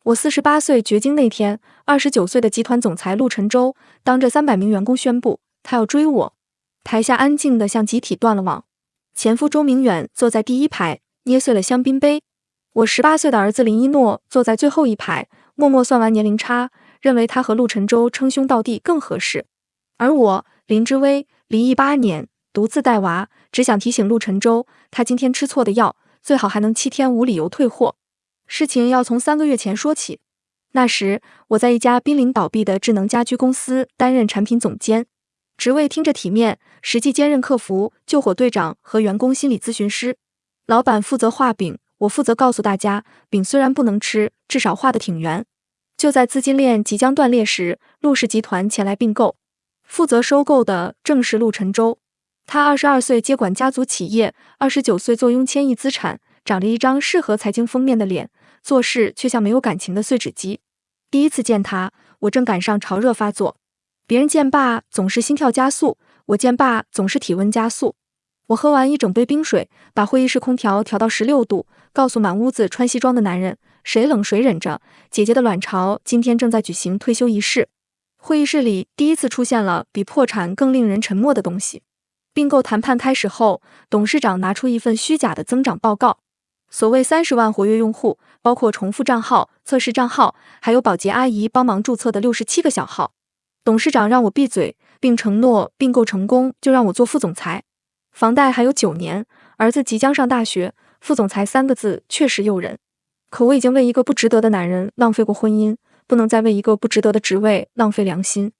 我48歲絕經那天，29歲的集團總裁陸晨舟當着300名員工宣布，他要追我。台下安靜得像集體斷了網。前夫周明遠坐在第一排，捏碎了香檳杯。我18歲的兒子林一諾坐在最後一排，默默算完年齡差，認為他和陸晨舟稱兄道弟更合適。而我林之薇離異8年，獨自帶娃，只想提醒陸晨舟，他今天吃錯的藥，最好還能7天無理由退貨。事情要從3個月前說起。那時我在一家瀕臨倒閉的智能家居公司擔任產品總監，職位聽着體面，實際兼任客服、救火隊長和員工心理諮詢師。老闆負責畫餅，我負責告訴大家，餅雖然不能吃，至少畫得挺圓。就在資金鏈即將斷裂時，陸氏集團前來併購，負責收購的正是陸晨舟。他22歲接管家族企業，29歲坐擁1000億資產，長着一張適合財經封面的臉，做事卻像沒有感情的碎紙機。第一次見他，我正趕上潮熱發作，別人見爸總是心跳加速，我見爸總是體溫加速。我喝完一整杯冰水，把會議室空調調到16度，告訴滿屋子穿西裝的男人，誰冷誰忍着，姐姐的卵巢今天正在舉行退休儀式。會議室裡第一次出現了比破產更令人沉默的東西。併購談判開始後，董事長拿出一份虛假的增長報告。所謂30萬活躍用戶，包括重複賬號、測試賬號，還有保潔阿姨幫忙註冊的67個小號。董事長讓我閉嘴，並承諾併購成功就讓我做副總裁。房貸還有9年，兒子即將上大學，副總裁3個字確實誘人。可我已經為一個不值得的男人浪費過婚姻，不能再為一個不值得的職位浪費良心。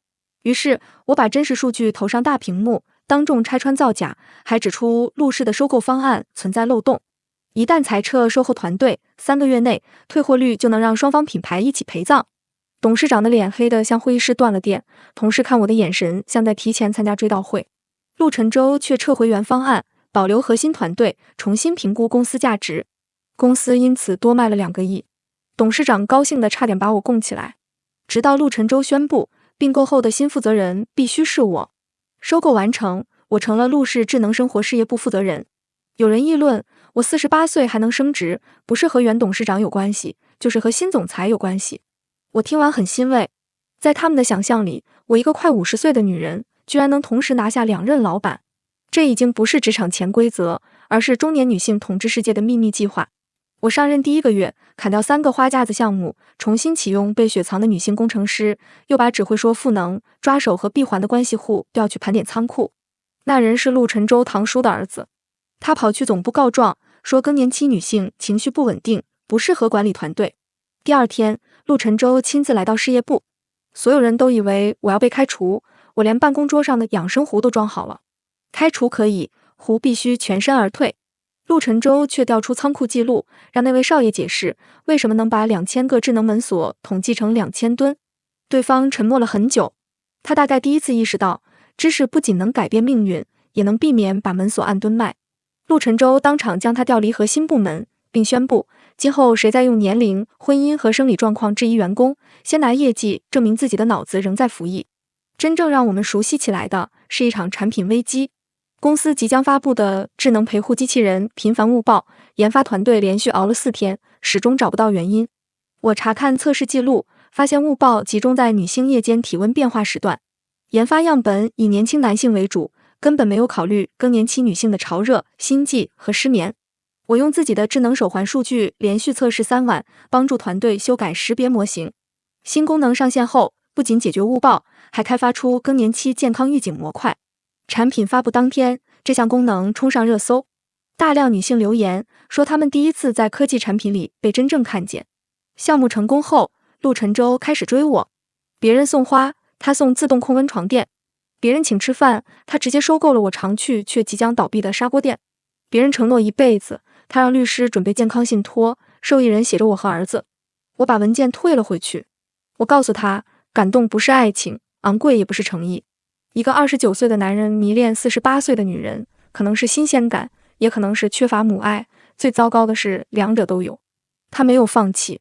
於是我把真實數據投上大屏幕，當眾拆穿造假，還指出陸氏的收購方案存在漏洞。一旦裁撤售後團隊，3個月內退貨率就能讓雙方品牌一起陪葬。董事長的臉黑得像會議室斷了電，同事看我的眼神像在提前參加追悼會。陸晨舟卻撤回原方案，保留核心團隊，重新評估公司價值。公司因此多賣了2個億。董事長高興得差點把我供起來。直到陸晨舟宣布併購後的新負責人必須是我。收購完成，我成了陸氏智能生活事業部負責人。有人議論，我48歲還能升職，不是和原董事長有關係，就是和新總裁有關係。我聽完很欣慰，在他們的想象裡，我一個快50歲的女人，居然能同時拿下2任老闆。這已經不是職場潛規則，而是中年女性統治世界的秘密計劃。我上任第1個月，砍掉3個花架子項目，重新啟用被雪藏的女性工程師，又把只會說賦能、抓手和閉環的關係戶調去盤點倉庫。那人是陸晨舟堂叔的兒子。他跑去總部告狀，說更年期女性情緒不穩定，不適合管理團隊。第2天，陸晨舟親自來到事業部，所有人都以為我要被開除，我連辦公桌上的養生壺都裝好了。開除可以，壺必須全身而退。陸晨舟卻調出倉庫記錄，讓那位少爺解釋為什麼能把2000個智能門鎖統計成2000噸。對方沉默了很久，他大概第一次意識到，知識不僅能改變命運，也能避免把門鎖按噸賣。陸晨舟當場將他調離核心部門，並宣布，今後誰再用年齡、婚姻和生理狀況質疑員工，先拿業績證明自己的腦子仍在服役。真正讓我們熟悉起來的是一場產品危機。公司即將發布的智能陪護機器人頻繁誤報，研發團隊連續熬了4天，始終找不到原因。我查看測試記錄，發現誤報集中在女性夜間體溫變化時段。研發樣本以年輕男性為主，根本沒有考慮更年期女性的潮熱、心悸和失眠。我用自己的智能手環數據連續測試3晚，幫助團隊修改識別模型。新功能上線後，不僅解決誤報，還開發出更年期健康預警模塊。產品發布當天，這項功能衝上熱搜，大量女性留言說她們第一次在科技產品裡被真正看見。項目成功後，陸晨舟開始追我，別人送花，他送自動控溫床墊；別人請吃飯，他直接收購了我常去卻即將倒閉的砂鍋店；別人承諾一輩子，他讓律師準備健康信託，受益人寫着我和兒子。我把文件退了回去，我告訴他，感動不是愛情，昂貴也不是誠意。一個29歲的男人迷戀48歲的女人，可能是新鮮感，也可能是缺乏母愛，最糟糕的是兩者都有。他沒有放棄。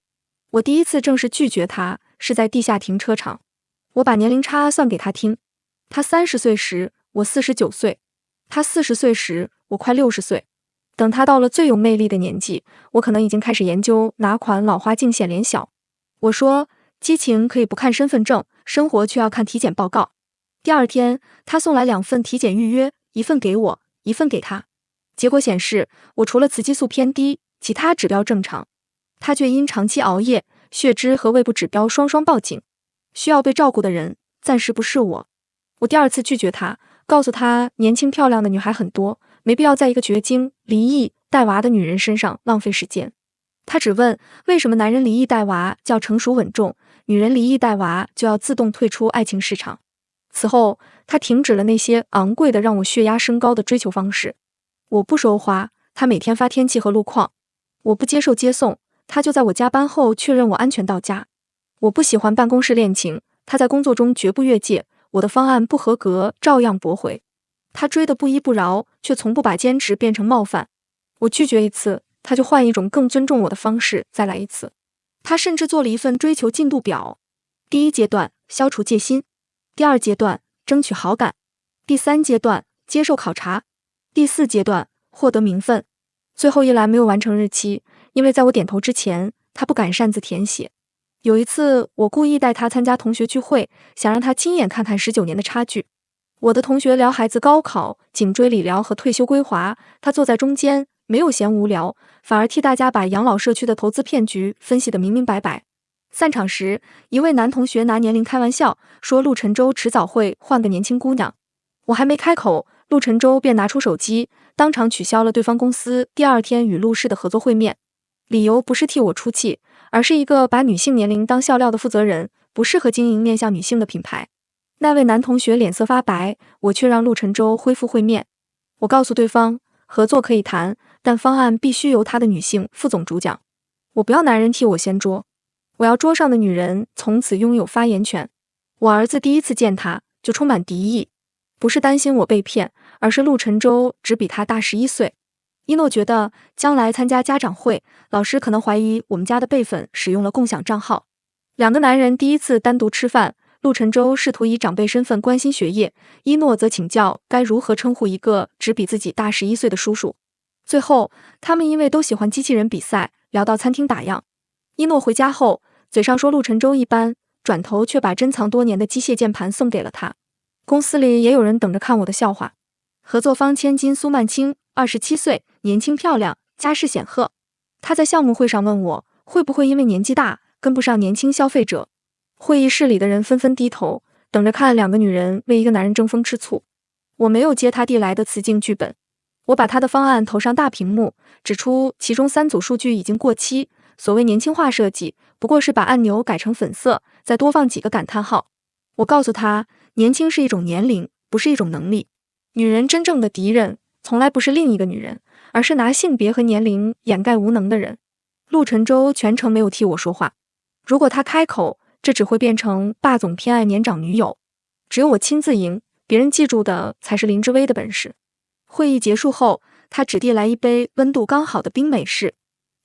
我第一次正式拒絕他是在地下停車場。我把年齡差算給他聽，他30歲時我49歲，他40歲時我快60歲。等他到了最有魅力的年紀，我可能已經開始研究哪款老花鏡顯臉小。我說，激情可以不看身份證，生活卻要看體檢報告。第二天，他送來2份體檢預約，一份給我，一份給他。結果顯示，我除了雌激素偏低，其他指標正常。他卻因長期熬夜，血脂和胃部指標雙雙報警。需要被照顧的人，暫時不是我。我第二次拒絕他，告訴他年輕漂亮的女孩很多，沒必要在一個絕經、離異、帶娃的女人身上浪費時間。他只問為什麼男人離異帶娃叫成熟穩重，女人離異帶娃就要自動退出愛情市場。此後，他停止了那些昂貴的讓我血壓升高的追求方式。我不收花，他每天發天氣和路況。我不接受接送，他就在我加班後確認我安全到家。我不喜歡辦公室戀情，他在工作中絕不越界，我的方案不合格照樣駁回。他追得不依不饒，卻從不把堅持變成冒犯。我拒絕一次，他就換一種更尊重我的方式再來一次。他甚至做了一份追求進度表：第1階段消除戒心，第2階段爭取好感，第3階段接受考察，第4階段獲得名分。最後一欄沒有完成日期，因為在我點頭之前，他不敢擅自填寫。有一次，我故意帶他參加同學聚會，想讓他親眼看看19年的差距。我的同學聊孩子高考、頸椎理療和退休規劃，他坐在中間，沒有嫌無聊，反而替大家把養老社區的投資騙局分析得明明白白。散場時，一位男同學拿年齡開玩笑，說陸晨舟遲早會換個年輕姑娘。我還沒開口，陸晨舟便拿出手機，當場取消了對方公司第2天與陸氏的合作會面。理由不是替我出氣，而是一個把女性年齡當笑料的負責人，不適合經營面向女性的品牌。那位男同學臉色發白，我卻讓陸晨舟恢復會面。我告訴對方，合作可以談，但方案必須由他的女性副總主講。我不要男人替我掀桌，我要桌上的女人從此擁有發言權。我兒子第一次見他就充滿敵意，不是擔心我被騙，而是陸晨舟只比他大11歲。一諾覺得將來參加家長會，老師可能懷疑我們家的輩分使用了共享賬號。2個男人第一次單獨吃飯，陸晨舟試圖以長輩身份關心學業，一諾則請教該如何稱呼一個只比自己大11歲的叔叔。最後，他們因為都喜歡機器人比賽，聊到餐廳打烊。一諾回家後，嘴上說陸晨舟一般，轉頭卻把珍藏多年的機械鍵盤送給了他。公司裡也有人等着看我的笑話。合作方千金蘇曼青，27歲，年輕漂亮，家世顯赫。她在項目會上問我，會不會因為年紀大，跟不上年輕消費者。會議室裡的人紛紛低頭，等着看2個女人為一個男人爭風吃醋。我沒有接他遞來的詞境劇本，我把他的方案投上大屏幕，指出其中3組數據已經過期，所謂年輕化設計，不過是把按鈕改成粉色，再多放幾個感嘆號。我告訴他，年輕是一種年齡，不是一種能力。女人真正的敵人，從來不是另一個女人，而是拿性別和年齡掩蓋無能的人。陸晨舟全程沒有替我說話，如果他開口，這只會變成霸總偏愛年長女友。只有我親自贏，別人記住的才是林志威的本事。會議結束後，他只遞來一杯溫度剛好的冰美式。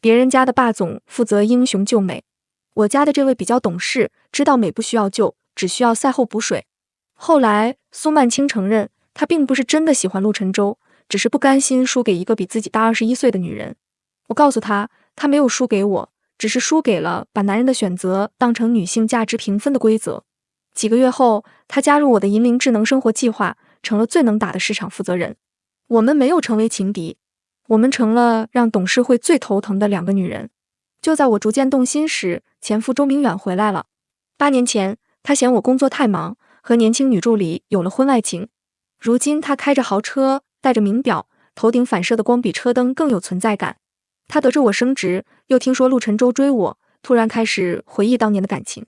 別人家的霸總負責英雄救美，我家的這位比較懂事，知道美不需要救，只需要賽後補水。後來蘇曼青承認，他並不是真的喜歡陸晨舟，只是不甘心輸給一個比自己大21歲的女人。我告訴他，他沒有輸給我，只是輸給了把男人的選擇當成女性價值評分的規則。幾個月後，他加入我的銀齡智能生活計劃，成了最能打的市場負責人。我們沒有成為情敵，我們成了讓董事會最頭疼的2個女人。就在我逐漸動心時，前夫周明遠回來了。8年前，他嫌我工作太忙，和年輕女助理有了婚外情。如今他開着豪車，戴着名錶，頭頂反射的光比車燈更有存在感。他得知我升職，又聽說陸晨舟追我，突然開始回憶當年的感情。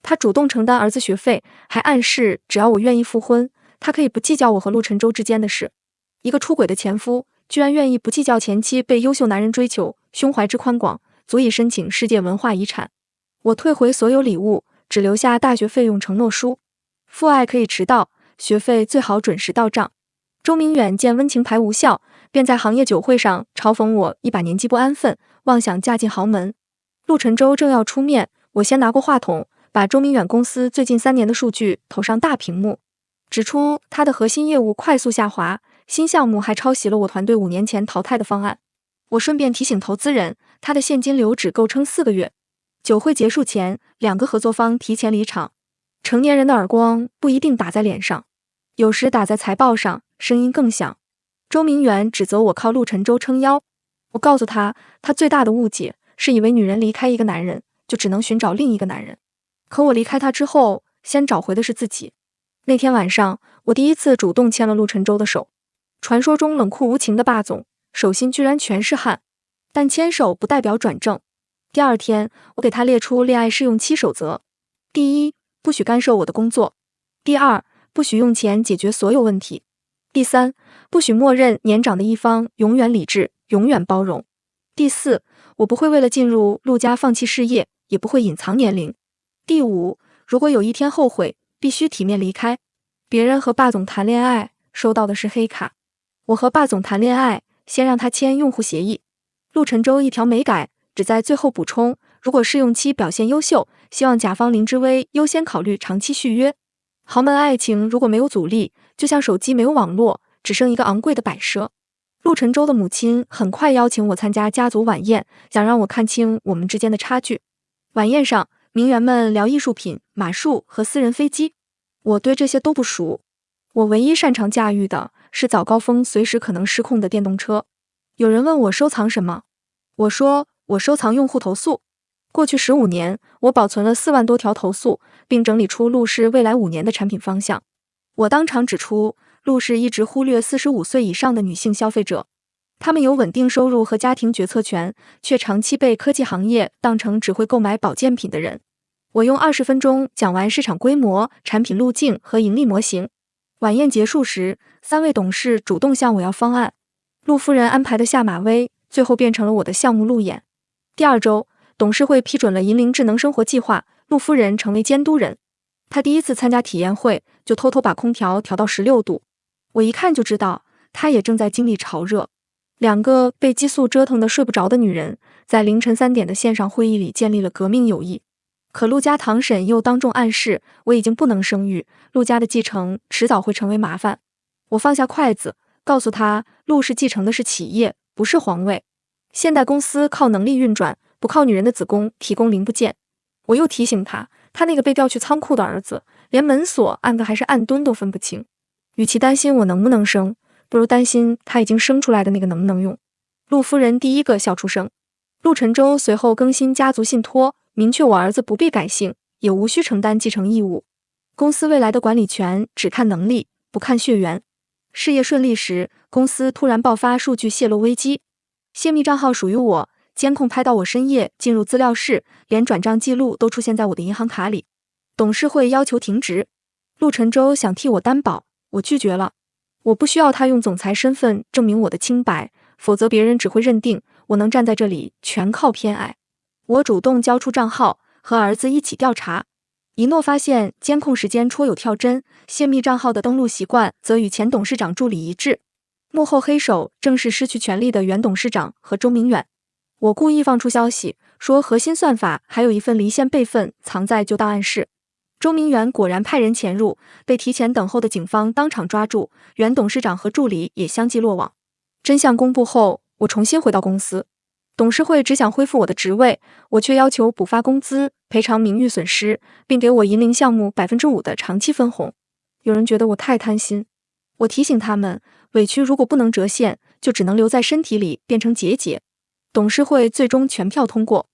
他主動承擔兒子學費，還暗示只要我願意復婚，他可以不計較我和陸晨舟之間的事。一個出軌的前夫，居然願意不計較前妻被優秀男人追求，胸懷之寬廣，足以申請世界文化遺產。我退回所有禮物，只留下大學費用承諾書。父愛可以遲到，學費最好準時到賬。周明遠見溫情牌無效，便在行業酒會上嘲諷我一把年紀不安分，妄想嫁進豪門。陸晨舟正要出面，我先拿過話筒，把周明遠公司最近3年的數據投上大屏幕，指出他的核心業務快速下滑，新項目還抄襲了我團隊5年前淘汰的方案。我順便提醒投資人，他的現金流只夠撐4個月。酒會結束前，2個合作方提前離場。成年人的耳光不一定打在臉上，有時打在財報上，聲音更響。周明遠指責我靠陸晨舟撐腰，我告訴他，他最大的誤解是以為女人離開一個男人，就只能尋找另一個男人。可我離開他之後，先找回的是自己。那天晚上，我第一次主動牽了陸晨舟的手。傳說中冷酷無情的霸總，手心居然全是汗。但牽手不代表轉正。第二天，我給他列出戀愛試用期守則：第一，不許干涉我的工作；第二，不許用錢解決所有問題；第三，不許默認年長的一方永遠理智，永遠包容；第四，我不會為了進入陸家放棄事業，也不會隱藏年齡；第五，如果有一天後悔，必須體面離開。別人和霸總談戀愛，收到的是黑卡；我和霸總談戀愛，先讓他簽用戶協議。陸晨舟一條沒改，只在最後補充：如果試用期表現優秀，希望甲方林之威優先考慮長期續約。豪門愛情如果沒有阻力，就像手機沒有網絡，只剩一個昂貴的擺設。陸晨舟的母親很快邀請我參加家族晚宴，想讓我看清我們之間的差距。晚宴上，名媛們聊藝術品、馬術和私人飛機，我對這些都不熟。我唯一擅長駕馭的是早高峰隨時可能失控的電動車。有人問我收藏什麼，我說我收藏用戶投訴。過去15年，我保存了4萬多條投訴，並整理出陸氏未來5年的產品方向。我當場指出，陸氏一直忽略45歲以上的女性消費者，她們有穩定收入和家庭決策權，卻長期被科技行業當成只會購買保健品的人。我用20分鐘講完市場規模、產品路徑和盈利模型。晚宴結束時，3位董事主動向我要方案。陸夫人安排的下馬威，最後變成了我的項目路演。第2周，董事會批准了銀齡智能生活計劃，陸夫人成為監督人。她第一次參加體驗會，就偷偷把空調調到16度。我一看就知道，她也正在經歷潮熱。2個被激素折騰得睡不着的女人，在凌晨3點的線上會議裡建立了革命友誼。可陸家堂嬸又當眾暗示，我已經不能生育，陸家的繼承遲早會成為麻煩。我放下筷子，告訴她，陸氏繼承的是企業，不是皇位。現代公司靠能力運轉，不靠女人的子宮提供零部件。我又提醒她，她那個被調去倉庫的兒子，連門鎖暗個還是暗蹲都分不清。與其擔心我能不能生，不如擔心他已經生出來的那個能不能用。陸夫人第一個笑出聲。陸晨舟隨後更新家族信託，明確我兒子不必改姓，也無需承擔繼承義務。公司未來的管理權只看能力，不看血緣。事業順利時，公司突然爆發數據洩露危機，泄密賬號屬於我，監控拍到我深夜進入資料室，連轉賬記錄都出現在我的銀行卡裡。董事會要求停職，陸晨舟想替我擔保，我拒絕了。我不需要他用總裁身份證明我的清白，否則別人只會認定我能站在這裡全靠偏愛。我主動交出賬號，和兒子一起調查。一諾發現監控時間戳有跳針，泄密賬號的登錄習慣則與前董事長助理一致。幕後黑手正是失去權力的原董事長和周明遠。我故意放出消息，說核心算法還有一份離線備份藏在舊檔案室。周明遠果然派人潛入，被提前等候的警方當場抓住，原董事長和助理也相繼落網。真相公布後，我重新回到公司。董事會只想恢復我的職位，我卻要求補發工資、賠償名譽損失，並給我銀齡項目5%的長期分紅。有人覺得我太貪心，我提醒他們，委屈如果不能折現，就只能留在身體裡變成結節。董事會最終全票通過。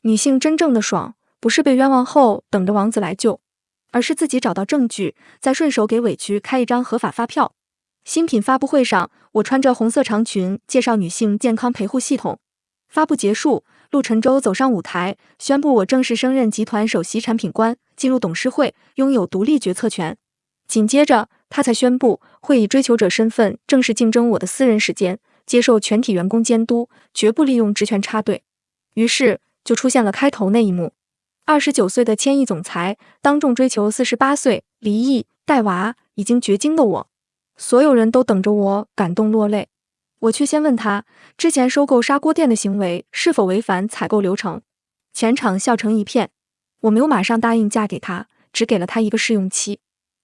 女性真正的爽，不是被冤枉後等着王子來救，而是自己找到證據，再順手給委屈開一張合法發票。新品發布會上，我穿着紅色長裙介紹女性健康陪護系統。發布結束，陸晨舟走上舞台，宣布我正式升任集團首席產品官，進入董事會，擁有獨立決策權。緊接着，他才宣布會以追求者身份正式競爭我的私人時間，接受全體員工監督，絕不利用職權插隊。於是，就出現了開頭那一幕：29歲的千億總裁當眾追求48歲、離異、帶娃、已經絕經的我。所有人都等着我感動落淚。我卻先問他，之前收購砂鍋店的行為是否違反採購流程？全場笑成一片。我沒有馬上答應嫁給他，只給了他一個試用期。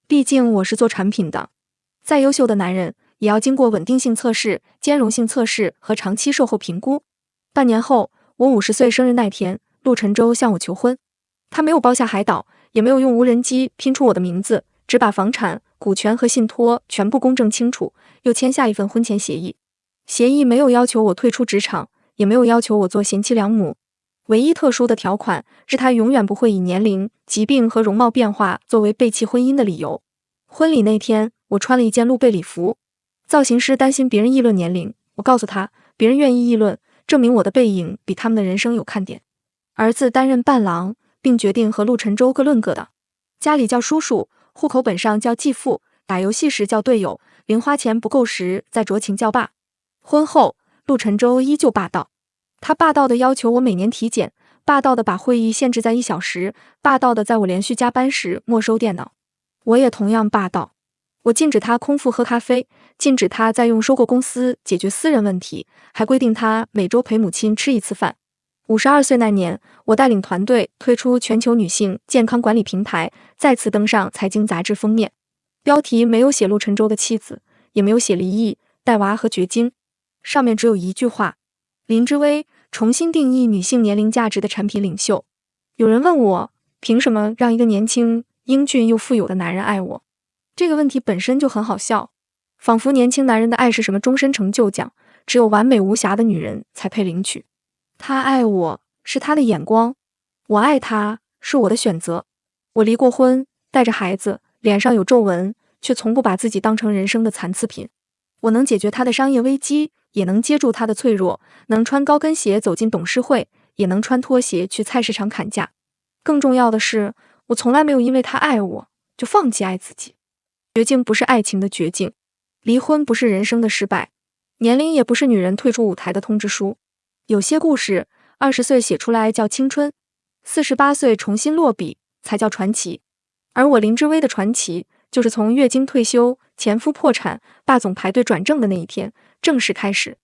畢竟我是做產品的，再優秀的男人也要經過穩定性測試、兼容性測試和長期售後評估。半年後，我50歲生日那天，陸晨舟向我求婚。他沒有包下海島，也沒有用無人機拼出我的名字，只把房產、股權和信託全部公證清楚，又簽下一份婚前協議。協議沒有要求我退出職場，也沒有要求我做賢妻良母。唯一特殊的條款是他永遠不會以年齡、疾病和容貌變化作為背棄婚姻的理由。婚禮那天，我穿了一件露背禮服。造型師擔心別人議論年齡，我告訴他，別人願意議論，證明我的背影比他們的人生有看點。兒子擔任伴郎，並決定和陸晨舟各論各的。家裡叫叔叔，戶口本上叫繼父，打遊戲時叫隊友，零花錢不夠時再酌情叫爸。婚後，陸晨舟依舊霸道。他霸道的要求我每年體檢，霸道的把會議限制在1小時，霸道的在我連續加班時沒收電腦。我也同樣霸道，我禁止他空腹喝咖啡，禁止他再用收購公司解決私人問題，還規定他每周陪母親吃1次飯。52歲那年，我帶領團隊推出全球女性健康管理平台，再次登上財經雜誌封面。標題沒有寫陸晨舟的妻子，也沒有寫離異、帶娃和絕經，上面只有一句話：林之薇，重新定義女性年齡價值的產品領袖。有人問我，憑什麼讓一個年輕、英俊又富有的男人愛我？這個問題本身就很好笑，仿佛年輕男人的愛是什麼終身成就獎，只有完美無瑕的女人才配領取。他愛我是他的眼光，我愛他是我的選擇。我離過婚，帶着孩子，臉上有皺紋，卻從不把自己當成人生的殘次品。我能解決他的商業危機，也能接住他的脆弱，能穿高跟鞋走進董事會，也能穿拖鞋去菜市場砍價。更重要的是，我從來沒有因為他愛我就放棄愛自己。絕境不是愛情的絕境，離婚不是人生的失敗，年齡也不是女人退出舞台的通知書。有些故事20歲寫出來叫青春，48歲重新落筆才叫傳奇。而我林之薇的傳奇，就是從月經退休、前夫破產、霸總排隊轉正的那一天正式開始。